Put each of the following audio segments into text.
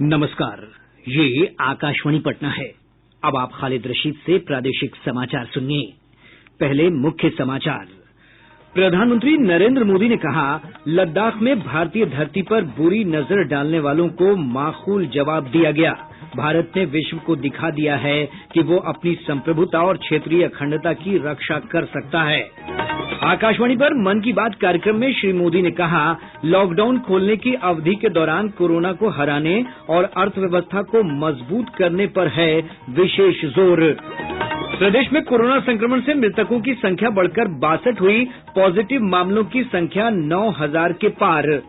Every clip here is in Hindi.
नमस्कार, ये आकाशवाणी पटना है। अब आप खालिद रशीद से प्रादेशिक समाचार सुनिए। पहले मुख्य समाचार। प्रधानमंत्री नरेंद्र मोदी ने कहा, लद्दाख में भारतीय धरती पर बुरी नजर डालने वालों को माखूल जवाब दिया गया। भारत ने विश्व को दिखा दिया है कि वो अपनी संप्रभुता और क्षेत्रीय अखंडता की रक्षा कर सकता है। आकाशवाणी पर मन की बात कार्यक्रम में श्री मोदी ने कहा, लॉकडाउन खोलने की अवधि के दौरान कोरोना को हराने और अर्थव्यवस्था को मजबूत करने पर है विशेष जोर। प्रदेश में कोरोना संक्रमण से मृतकों की संख्या बढ़कर 62 हुई। पॉजिटिव मामलों की संख्या 9,000 के पार।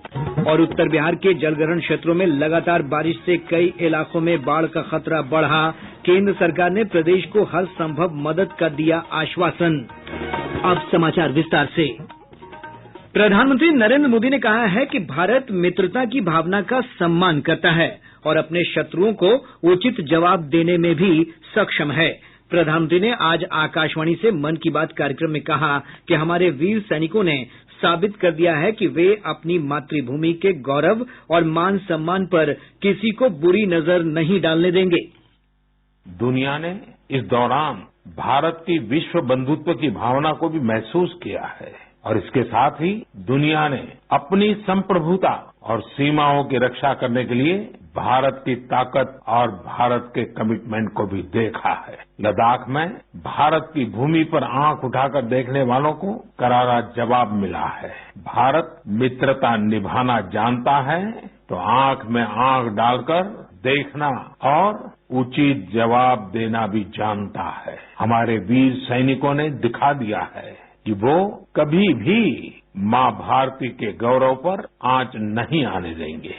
और उत्तर बिहार के जलग्रहण क्षेत्रों में लगातार बारिश से कई इलाकों में बाढ़ का खतरा बढ़ा। केंद्र सरकार ने प्रदेश को हर संभव मदद का दिया आश्वासन। अब समाचार विस्तार से। प्रधानमंत्री नरेंद्र मोदी ने कहा है कि भारत मित्रता की भावना का सम्मान करता है और अपने शत्रुओं को उचित जवाब देने में भी सक्षम है। प्रधानमंत्री ने आज आकाशवाणी से मन की बात कार्यक्रम में कहा कि हमारे वीर सैनिकों ने साबित कर दिया है कि वे अपनी मातृभूमि के गौरव और मान सम्मान पर किसी को बुरी नजर नहीं डालने देंगे। दुनिया ने इस दौरान भारत की विश्व बंधुत्व की भावना को भी महसूस किया है और इसके साथ ही दुनिया ने अपनी संप्रभुता और सीमाओं की रक्षा करने के लिए भारत की ताकत और भारत के कमिटमेंट को भी देखा है। लद्दाख में भारत की भूमि पर आंख उठाकर देखने वालों को करारा जवाब मिला है। भारत मित्रता निभाना जानता है तो आंख में आंख डालकर देखना और उचित जवाब देना भी जानता है। हमारे वीर सैनिकों ने दिखा दिया है कि वो कभी भी मां भारती के गौरव पर आंच नहीं आने देंगे।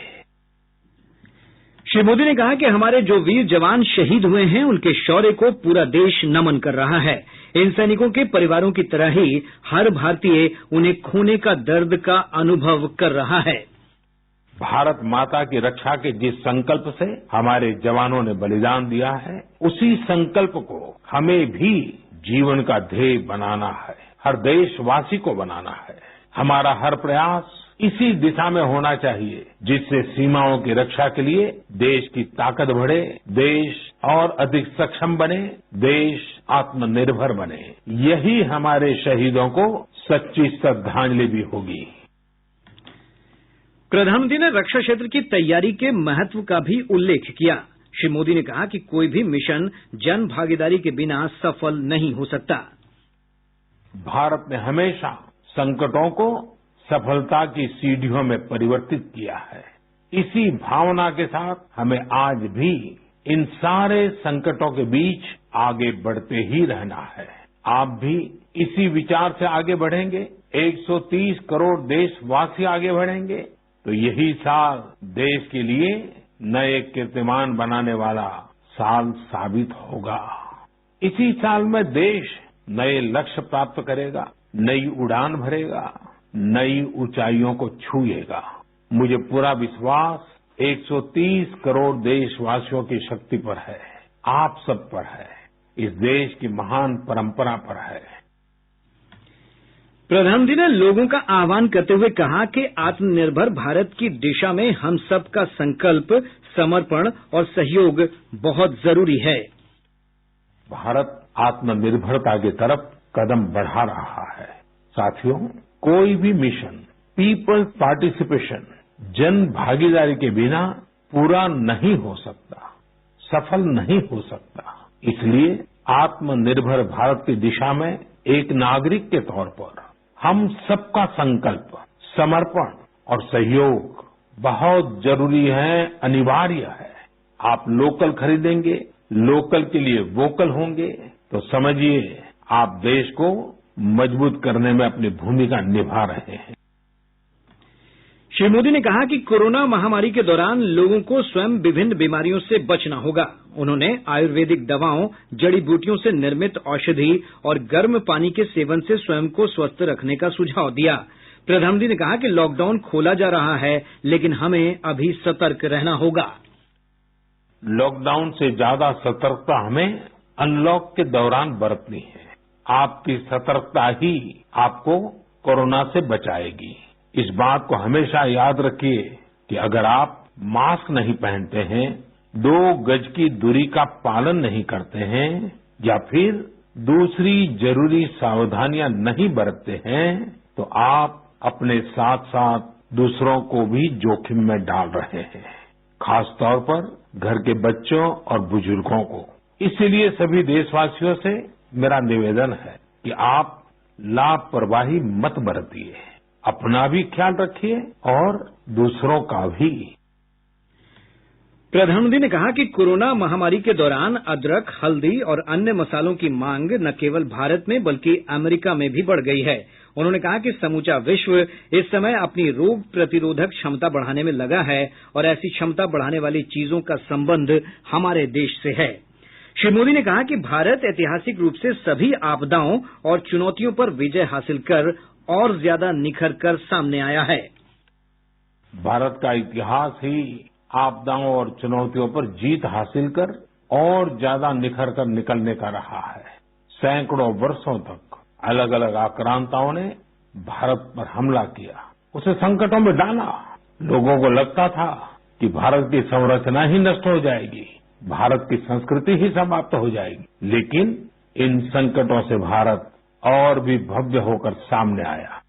श्री मोदी ने कहा कि हमारे जो वीर जवान शहीद हुए हैं, उनके शौर्य को पूरा देश नमन कर रहा है। इन सैनिकों के परिवारों की तरह ही हर भारतीय उन्हें खोने का दर्द का अनुभव कर रहा है। भारत माता की रक्षा के जिस संकल्प से हमारे जवानों ने बलिदान दिया है, उसी संकल्प को हमें भी जीवन का ध्येय बनाना है, हर देशवासी को बनाना है। हमारा हर प्रयास इसी दिशा में होना चाहिए जिससे सीमाओं की रक्षा के लिए देश की ताकत बढ़े, देश और अधिक सक्षम बने, देश आत्मनिर्भर बने। यही हमारे शहीदों को सच्ची श्रद्धांजलि भी होगी। प्रधानमंत्री ने रक्षा क्षेत्र की तैयारी के महत्व का भी उल्लेख किया। श्री मोदी ने कहा कि कोई भी मिशन जन भागीदारी के बिना सफल नहीं हो सकता। भारत ने हमेशा संकटों को सफलता की सीढ़ियों में परिवर्तित किया है। इसी भावना के साथ हमें आज भी इन सारे संकटों के बीच आगे बढ़ते ही रहना है। आप भी इसी विचार से आगे बढ़ेंगे, 130 करोड़ देशवासी आगे बढ़ेंगे तो यही साल देश के लिए नए कीर्तिमान बनाने वाला साल साबित होगा। इसी साल में देश नए लक्ष्य प्राप्त करेगा, नई उड़ान भरेगा, नई ऊंचाइयों को छुएगा। मुझे पूरा विश्वास 130 करोड़ देशवासियों की शक्ति पर है, आप सब पर है, इस देश की महान परंपरा पर है। प्रधानमंत्री ने लोगों का आह्वान करते हुए कहा कि आत्मनिर्भर भारत की दिशा में हम सबका संकल्प, समर्पण और सहयोग बहुत जरूरी है। भारत आत्मनिर्भरता की तरफ कदम बढ़ा रहा है। साथियों, कोई भी मिशन पीपल पार्टिसिपेशन, जन भागीदारी के बिना पूरा नहीं हो सकता, सफल नहीं हो सकता। इसलिए आत्मनिर्भर भारत की दिशा में एक नागरिक के तौर पर हम सबका संकल्प, समर्पण और सहयोग बहुत जरूरी है, अनिवार्य है। आप लोकल खरीदेंगे, लोकल के लिए वोकल होंगे तो समझिए आप देश को मजबूत करने में अपनी भूमिका निभा रहे हैं। श्री मोदी ने कहा कि कोरोना महामारी के दौरान लोगों को स्वयं विभिन्न बीमारियों से बचना होगा। उन्होंने आयुर्वेदिक दवाओं, जड़ी बूटियों से निर्मित औषधि और गर्म पानी के सेवन से स्वयं को स्वस्थ रखने का सुझाव दिया। प्रधानमंत्री ने कहा कि लॉकडाउन खोला जा रहा है, लेकिन हमें अभी सतर्क रहना होगा। लॉकडाउन से ज्यादा सतर्कता हमें अनलॉक के दौरान बरतनी है। आपकी सतर्कता ही आपको कोरोना से बचाएगी। इस बात को हमेशा याद रखिए कि अगर आप मास्क नहीं पहनते हैं, 2 गज की दूरी का पालन नहीं करते हैं या फिर दूसरी जरूरी सावधानियां नहीं बरतते हैं, तो आप अपने साथ साथ दूसरों को भी जोखिम में डाल रहे हैं, खासतौर पर घर के बच्चों और बुजुर्गों को। इसीलिए सभी देशवासियों से मेरा निवेदन है कि आप लापरवाही मत बरतिए, अपना भी ख्याल रखिए और दूसरों का भी। प्रधानमंत्री ने कहा कि कोरोना महामारी के दौरान अदरक, हल्दी और अन्य मसालों की मांग न केवल भारत में बल्कि अमेरिका में भी बढ़ गई है। उन्होंने कहा कि समूचा विश्व इस समय अपनी रोग प्रतिरोधक क्षमता बढ़ाने में लगा है और ऐसी क्षमता बढ़ाने वाली चीजों का संबंध हमारे देश से है। श्री मोदी ने कहा कि भारत ऐतिहासिक रूप से सभी आपदाओं और चुनौतियों पर विजय हासिल कर और ज्यादा निखर कर सामने आया है। भारत का इतिहास ही आपदाओं और चुनौतियों पर जीत हासिल कर और ज्यादा निखर कर निकलने का रहा है। सैकड़ों वर्षों तक अलग अलग आक्रांताओं ने भारत पर हमला किया, उसे संकटों में डाला। लोगों को लगता था कि भारत की संरचना ही नष्ट हो जाएगी, भारत की संस्कृति ही समाप्त हो जाएगी, लेकिन इन संकटों से भारत और भी भव्य होकर सामने आया।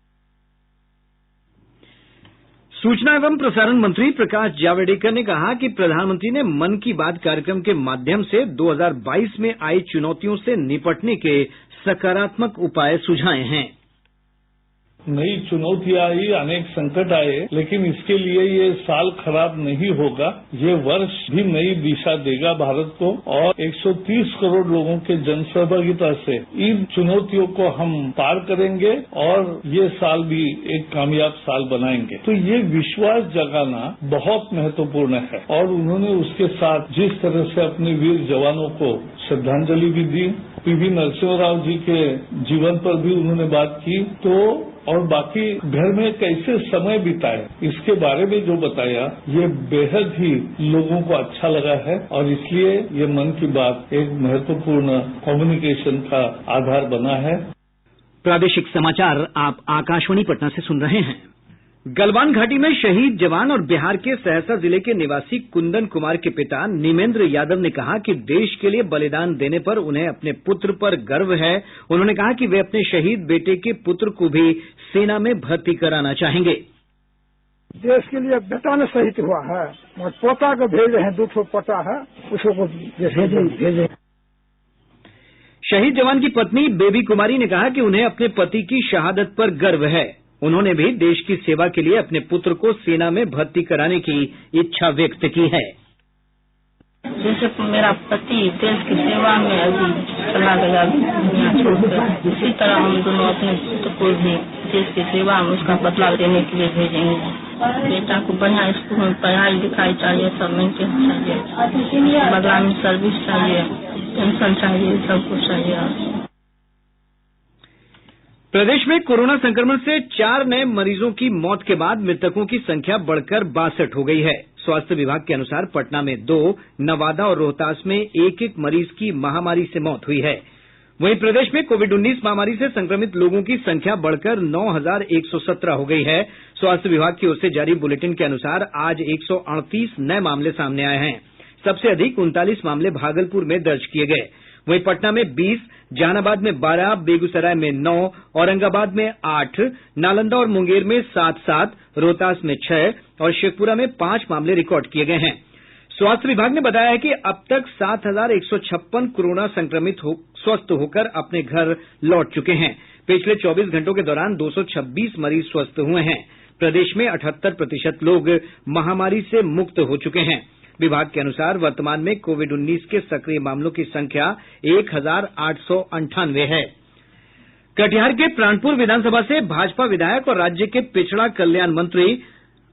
सूचना एवं प्रसारण मंत्री प्रकाश जावड़ेकर ने कहा कि प्रधानमंत्री ने मन की बात कार्यक्रम के माध्यम से 2022 में आई चुनौतियों से निपटने के सकारात्मक उपाय सुझाए हैं। नई चुनौतियां आई, अनेक संकट आए, लेकिन इसके लिए ये साल खराब नहीं होगा। ये वर्ष भी नई दिशा देगा भारत को, और 130 करोड़ लोगों के जनसहभागिता से इन चुनौतियों को हम पार करेंगे और ये साल भी एक कामयाब साल बनाएंगे। तो ये विश्वास जगाना बहुत महत्वपूर्ण है, और उन्होंने उसके साथ जिस तरह से अपने वीर जवानों को श्रद्धांजलि भी दी, पीवी नरसिम्हा राव जी के जीवन पर भी उन्होंने बात की, तो और बाकी घर में कैसे समय बिताए इसके बारे में जो बताया, ये बेहद ही लोगों को अच्छा लगा है, और इसलिए ये मन की बात एक महत्वपूर्ण कम्युनिकेशन का आधार बना है। प्रादेशिक समाचार आप आकाशवाणी पटना से सुन रहे हैं। गलवान घाटी में शहीद जवान और बिहार के सहरसा जिले के निवासी कुंदन कुमार के पिता निमेंद्र यादव ने कहा कि देश के लिए बलिदान देने पर उन्हें अपने पुत्र पर गर्व है। उन्होंने कहा कि वे अपने शहीद बेटे के पुत्र को भी सेना में भर्ती कराना चाहेंगे। देश के लिए बेटा ने शहीद हुआ है, और पोता को भेजे हैं, 2 पोता है, उसको भेजे। शहीद जवान की पत्नी बेबी कुमारी ने कहा कि उन्हें अपने पति की शहादत पर गर्व है। उन्होंने भी देश की सेवा के लिए अपने पुत्र को सेना में भर्ती कराने की इच्छा व्यक्त की है। जैसे मेरा पति देश की सेवा में अभी चला गया दुनिया छोड़कर, इसी तरह हम दोनों अपने पुत्र को भी देश की सेवा में उसका बदला देने के लिए भेजेंगे। बेटा को बढ़िया स्कूल में पढ़ाई लिखाई चाहिए, सब मेंटेन चाहिए, बदला में सर्विस चाहिए, पेंशन चाहिए, सब कुछ चाहिए। प्रदेश में कोरोना संक्रमण से 4 नए मरीजों की मौत के बाद मृतकों की संख्या बढ़कर 62 हो गई है। स्वास्थ्य विभाग के अनुसार पटना में 2, नवादा और रोहतास में 1-1 मरीज की महामारी से मौत हुई है। वहीं प्रदेश में कोविड-19 महामारी से संक्रमित लोगों की संख्या बढ़कर 9,117 हो गई है। स्वास्थ्य विभाग की ओर से जारी बुलेटिन के अनुसार आज 138 नए मामले सामने आए हैं। सबसे अधिक 39 मामले भागलपुर में दर्ज किए गए। वहीं पटना में 20, जहानाबाद में 12, बेगूसराय में 9, औरंगाबाद में 8, नालंदा और मुंगेर में 7-7, रोहतास में 6 और शेखपुरा में 5 मामले रिकॉर्ड किए गए हैं। स्वास्थ्य विभाग ने बताया है कि अब तक 7,156 कोरोना संक्रमित स्वस्थ होकर अपने घर लौट चुके हैं। पिछले 24 घंटों के दौरान 226 मरीज स्वस्थ हुए हैं। प्रदेश में 78% लोग महामारी से मुक्त हो चुके हैं। विभाग के अनुसार वर्तमान में कोविड-19 के सक्रिय मामलों की संख्या 1,898 है। कटिहार के प्राणपुर विधानसभा से भाजपा विधायक और राज्य के पिछड़ा कल्याण मंत्री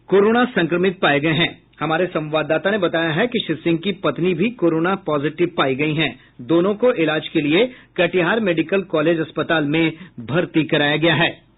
कोरोना संक्रमित पाए गए हैं। हमारे संवाददाता ने बताया है कि श्री सिंह की पत्नी भी कोरोना पॉजिटिव पाई गई हैं। दोनों को इलाज के लिए कटिहार मेडिकल कॉलेज अस्पताल में भर्ती कराया गया है।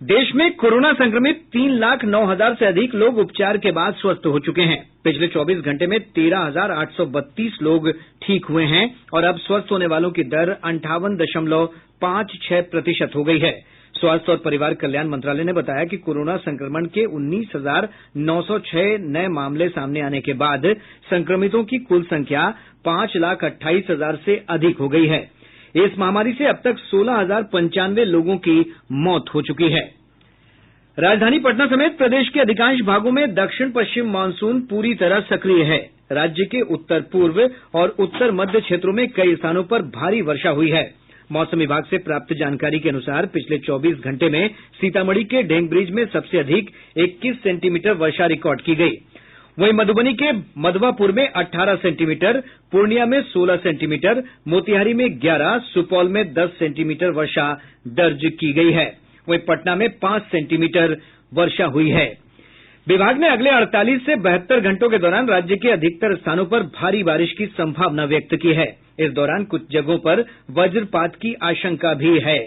देश में कोरोना संक्रमित 3,09,000 से अधिक लोग उपचार के बाद स्वस्थ हो चुके हैं। पिछले 24 घंटे में 13,832 लोग ठीक हुए हैं और अब स्वस्थ होने वालों की दर 58.56% हो गई है। स्वास्थ्य और परिवार कल्याण मंत्रालय ने बताया कि कोरोना संक्रमण के 19,906 नए मामले सामने आने के बाद संक्रमितों की कुल संख्या 5,28,000 से अधिक हो गई है। इस महामारी से अब तक 16,095 लोगों की मौत हो चुकी है। राजधानी पटना समेत प्रदेश के अधिकांश भागों में दक्षिण पश्चिम मानसून पूरी तरह सक्रिय है। राज्य के उत्तर पूर्व और उत्तर मध्य क्षेत्रों में कई स्थानों पर भारी वर्षा हुई है। मौसम विभाग से प्राप्त जानकारी के अनुसार पिछले 24 घंटे में सीतामढ़ी के ढेंग ब्रिज में सबसे अधिक 21 सेंटीमीटर वर्षा रिकॉर्ड की गयी। वहीं मधुबनी के मधवापुर में 18 सेंटीमीटर, पूर्णिया में 16 सेंटीमीटर, मोतिहारी में 11, सुपौल में 10 सेंटीमीटर वर्षा दर्ज की गयी है। वहीं पटना में 5 सेंटीमीटर वर्षा हुई है। विभाग ने अगले 48 से 72 घंटों के दौरान राज्य के अधिकतर स्थानों पर भारी बारिश की संभावना व्यक्त की है। इस दौरान कुछ जगहों पर वज्रपात की आशंका भी है।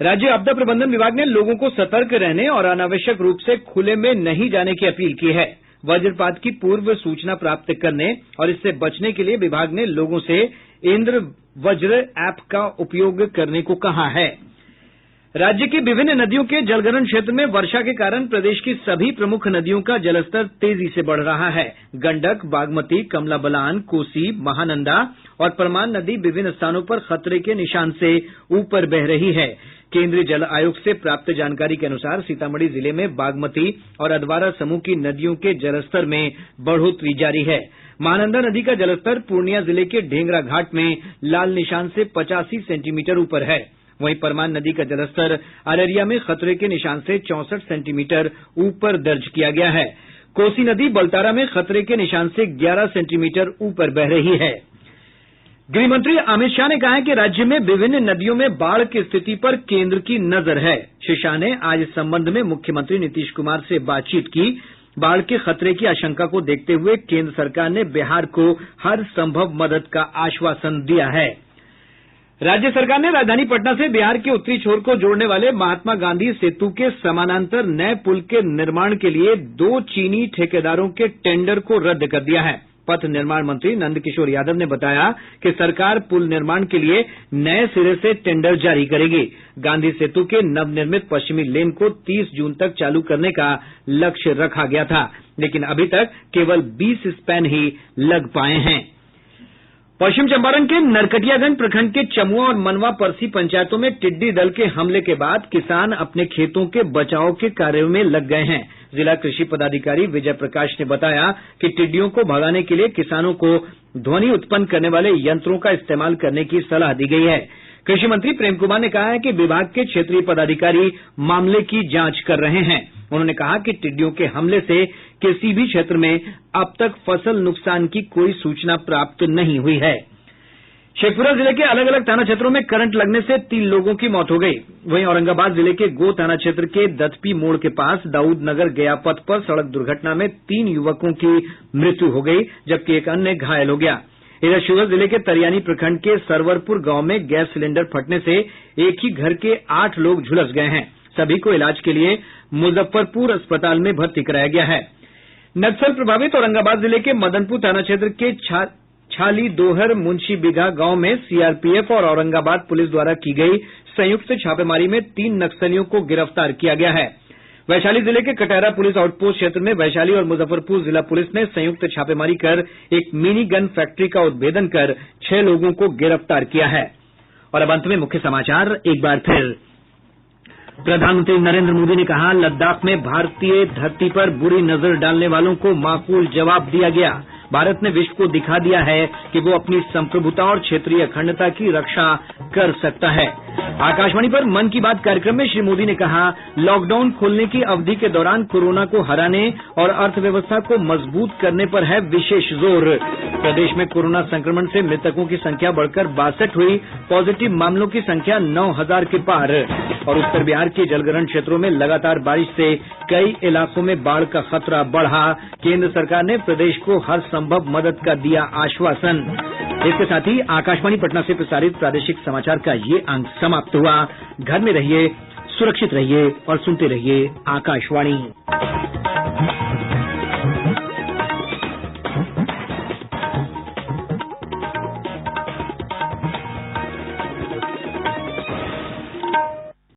राज्य आपदा प्रबंधन विभाग ने लोगों को सतर्क रहने और अनावश्यक रूप से खुले में नहीं जाने की अपील की है। वज्रपात की पूर्व सूचना प्राप्त करने और इससे बचने के लिए विभाग ने लोगों से इंद्र वज्र ऐप का उपयोग करने को कहा है। राज्य की विभिन्न नदियों के जलग्रहण क्षेत्र में वर्षा के कारण प्रदेश की सभी प्रमुख नदियों का जलस्तर तेजी से बढ़ रहा है। गंडक, बागमती, कमला बलान, कोसी, महानंदा और परमान नदी विभिन्न स्थानों पर खतरे के निशान से ऊपर बह रही है। केंद्रीय जल आयोग से प्राप्त जानकारी के अनुसार सीतामढ़ी जिले में बागमती और अधवारा समूह की नदियों के जलस्तर में बढ़ोतरी जारी है। महानंदा नदी का जलस्तर पूर्णिया जिले के ढेंगरा घाट में लाल निशान से 85 सेंटीमीटर ऊपर है। वहीं परमान नदी का जलस्तर अररिया में खतरे के निशान से 64 सेंटीमीटर ऊपर दर्ज किया गया है। कोसी नदी बलतारा में खतरे के निशान से 11 सेंटीमीटर ऊपर बह रही है। गृह मंत्री अमित शाह ने कहा है कि राज्य में विभिन्न नदियों में बाढ़ की स्थिति पर केंद्र की नजर है। श्री शाह ने आज इस संबंध में मुख्यमंत्री नीतीश कुमार से बातचीत की। बाढ़ के खतरे की आशंका को देखते हुए केंद्र सरकार ने बिहार को हर संभव मदद का आश्वासन दिया है। राज्य सरकार ने राजधानी पटना से बिहार के उत्तरी छोर को जोड़ने वाले महात्मा गांधी सेतु के समानांतर नए पुल के निर्माण के लिए 2 चीनी ठेकेदारों के टेंडर को रद्द कर दिया है। पथ निर्माण मंत्री नंदकिशोर यादव ने बताया कि सरकार पुल निर्माण के लिए नए सिरे से टेंडर जारी करेगी। गांधी सेतु के नवनिर्मित पश्चिमी लेन को 30 जून तक चालू करने का लक्ष्य रखा गया था, लेकिन अभी तक केवल 20 स्पैन ही लग पाए हैं। पश्चिम चंपारण के नरकटियागंज प्रखंड के चमुआ और मनवा परसी पंचायतों में टिड्डी दल के हमले के बाद किसान अपने खेतों के बचाव के कार्यों में लग गए हैं। जिला कृषि पदाधिकारी विजय प्रकाश ने बताया कि टिड्डियों को भगाने के लिए किसानों को ध्वनि उत्पन्न करने वाले यंत्रों का इस्तेमाल करने की सलाह दी गई है। कृषि मंत्री प्रेम कुमार ने कहा है कि विभाग के क्षेत्रीय पदाधिकारी मामले की जांच कर रहे हैं। उन्होंने कहा कि टिड्डियों के हमले से किसी भी क्षेत्र में अब तक फसल नुकसान की कोई सूचना प्राप्त नहीं हुई है। शेखपुरा जिले के अलग अलग थाना क्षेत्रों में करंट लगने से 3 लोगों की मौत हो गई। वहीं औरंगाबाद जिले के गो थाना क्षेत्र के दतपी मोड़ के पास दाऊद नगर गया पथ पर सड़क दुर्घटना में 3 युवकों की मृत्यु हो गई, जबकि एक अन्य घायल हो गया। इधर शिवहर जिले के तरियानी प्रखंड के सरवरपुर गांव में गैस सिलेंडर फटने से एक ही घर के 8 लोग झुलस गए हैं। सभी को इलाज के लिए मुजफ्फरपुर अस्पताल में भर्ती कराया गया है। नक्सल प्रभावित औरंगाबाद जिले के मदनपुर थाना क्षेत्र के छाली दोहर मुंशी बिघा गांव में सीआरपीएफ और औरंगाबाद पुलिस द्वारा की गई संयुक्त छापेमारी में 3 नक्सलियों को गिरफ्तार किया गया है। वैशाली जिले के कटहरा पुलिस आउटपोस्ट क्षेत्र में वैशाली और मुजफ्फरपुर जिला पुलिस ने संयुक्त छापेमारी कर एक मिनी गन फैक्ट्री का उद्भेदन कर 6 लोगों को गिरफ्तार किया है। और अब अंत में मुख्य समाचार एक बार फिर। प्रधानमंत्री नरेंद्र मोदी ने कहा, लद्दाख में भारतीय धरती पर बुरी नजर डालने वालों को माकूल जवाब दिया गया। भारत ने विश्व को दिखा दिया है कि वो अपनी संप्रभुता और क्षेत्रीय अखंडता की रक्षा कर सकता है। आकाशवाणी पर मन की बात कार्यक्रम में श्री मोदी ने कहा, लॉकडाउन खोलने की अवधि के दौरान कोरोना को हराने और अर्थव्यवस्था को मजबूत करने पर है विशेष जोर। प्रदेश में कोरोना संक्रमण से मृतकों की संख्या बढ़कर 62 हुई। पॉजिटिव मामलों की संख्या 9,000 के पार। और उत्तर बिहार के जलग्रहण क्षेत्रों में लगातार बारिश से कई इलाकों में बाढ़ का खतरा बढ़ा। केंद्र सरकार ने प्रदेश को हर संभव मदद का दिया आश्वासन। इसके साथ ही आकाशवाणी पटना से प्रसारित प्रादेशिक समाचार का ये अंक समाप्त हुआ। घर में रहिए, सुरक्षित रहिए और सुनते रहिए आकाशवाणी।